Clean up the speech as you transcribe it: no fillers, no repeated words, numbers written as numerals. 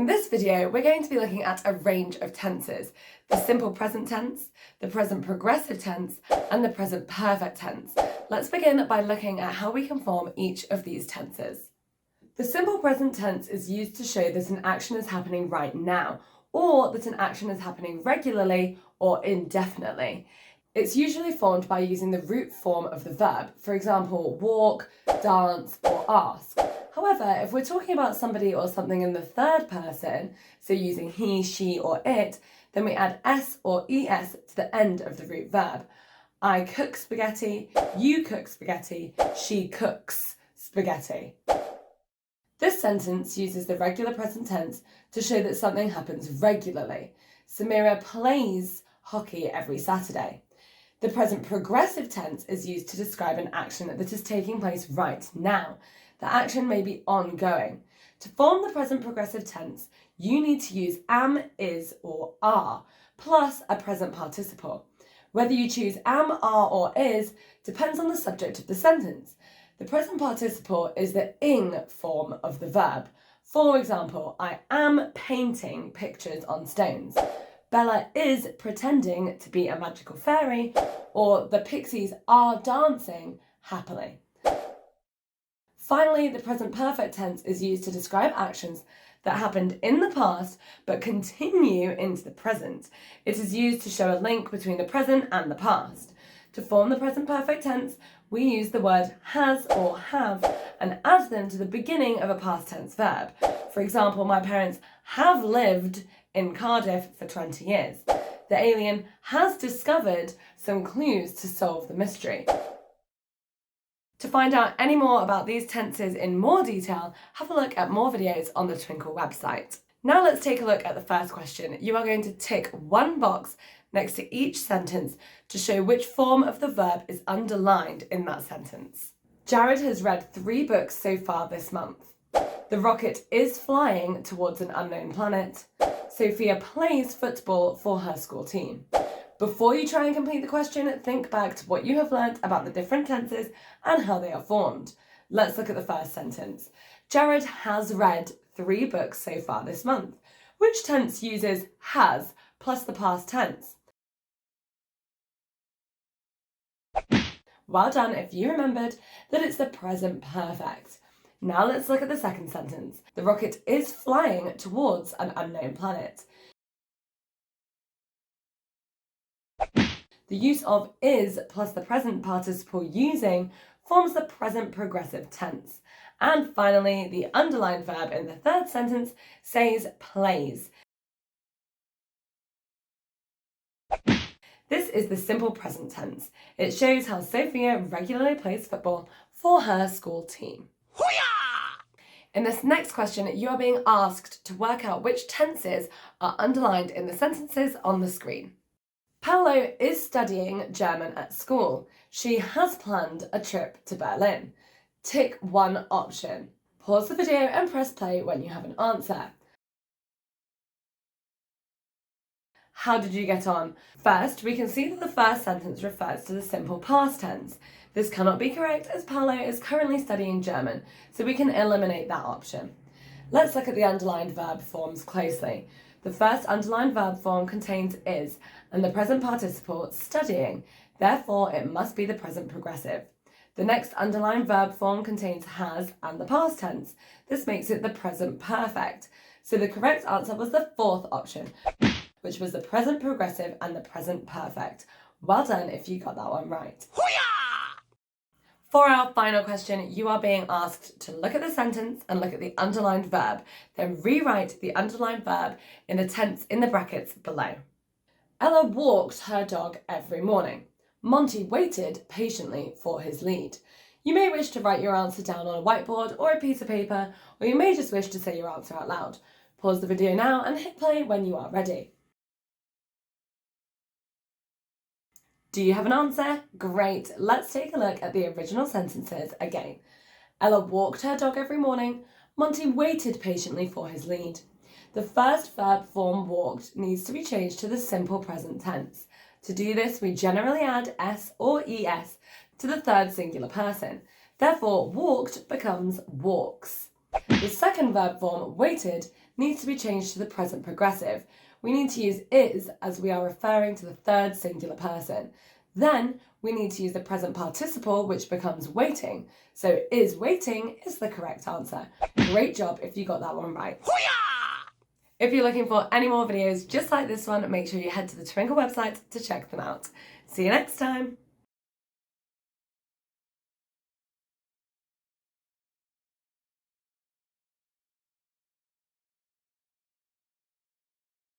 In this video, we're going to be looking at a range of tenses: the simple present tense, the present progressive tense, and the present perfect tense. Let's begin by looking at how we can form each of these tenses. The simple present tense is used to show that an action is happening right now, or that an action is happening regularly or indefinitely. It's usually formed by using the root form of the verb, for example, walk, dance, or ask. However, if we're talking about somebody or something in the third person, so using he, she, or it, then we add s or es to the end of the root verb. I cook spaghetti, you cook spaghetti, she cooks spaghetti. This sentence uses the regular present tense to show that something happens regularly. Samira plays hockey every Saturday. The present progressive tense is used to describe an action that is taking place right now. The action may be ongoing. To form the present progressive tense, you need to use am, is, or are, plus a present participle. Whether you choose am, are, or is depends on the subject of the sentence. The present participle is the ing form of the verb. For example, I am painting pictures on stones. Bella is pretending to be a magical fairy, or the pixies are dancing happily. Finally, the present perfect tense is used to describe actions that happened in the past but continue into the present. It is used to show a link between the present and the past. To form the present perfect tense, we use the word has or have and add them to the beginning of a past tense verb. For example, my parents have lived in Cardiff for 20 years. The alien has discovered some clues to solve the mystery. To find out any more about these tenses in more detail, have a look at more videos on the Twinkl website. Now let's take a look at the first question. You are going to tick one box next to each sentence to show which form of the verb is underlined in that sentence. Jared has read 3 books so far this month. The rocket is flying towards an unknown planet. Sophia plays football for her school team. Before you try and complete the question, think back to what you have learnt about the different tenses and how they are formed. Let's look at the first sentence. Jared has read 3 books so far this month. Which tense uses has plus the past tense? Well done if you remembered that it's the present perfect. Now let's look at the second sentence. The rocket is flying towards an unknown planet. The use of is plus the present participle using forms the present progressive tense. And finally, the underlined verb in the third sentence says plays. This is the simple present tense. It shows how Sophia regularly plays football for her school team. In this next question, you are being asked to work out which tenses are underlined in the sentences on the screen. Paolo is studying German at school. She has planned a trip to Berlin. Tick one option. Pause the video and press play when you have an answer. How did you get on? First, we can see that the first sentence refers to the simple past tense. This cannot be correct as Paolo is currently studying German, so we can eliminate that option. Let's look at the underlined verb forms closely. The first underlined verb form contains is and the present participle studying, therefore it must be the present progressive. The next underlined verb form contains has and the past tense. This makes it the present perfect. So the correct answer was the fourth option, which was the present progressive and the present perfect. Well done if you got that one right. For our final question, you are being asked to look at the sentence and look at the underlined verb, then rewrite the underlined verb in the tense in the brackets below. Ella walked her dog every morning. Monty waited patiently for his lead. You may wish to write your answer down on a whiteboard or a piece of paper, or you may just wish to say your answer out loud. Pause the video now and hit play when you are ready. Do you have an answer? Great. Let's take a look at the original sentences again. Ella walked her dog every morning. Monty waited patiently for his lead. The first verb form walked needs to be changed to the simple present tense. To do this, we generally add s or es to the third singular person. Therefore, walked becomes walks. The second verb form, waited, needs to be changed to the present progressive. We need to use is as we are referring to the third singular person. Then we need to use the present participle, which becomes waiting. So is waiting is the correct answer. Great job if you got that one right. If you're looking for any more videos just like this one, make sure you head to the Twinkl website to check them out. See you next time.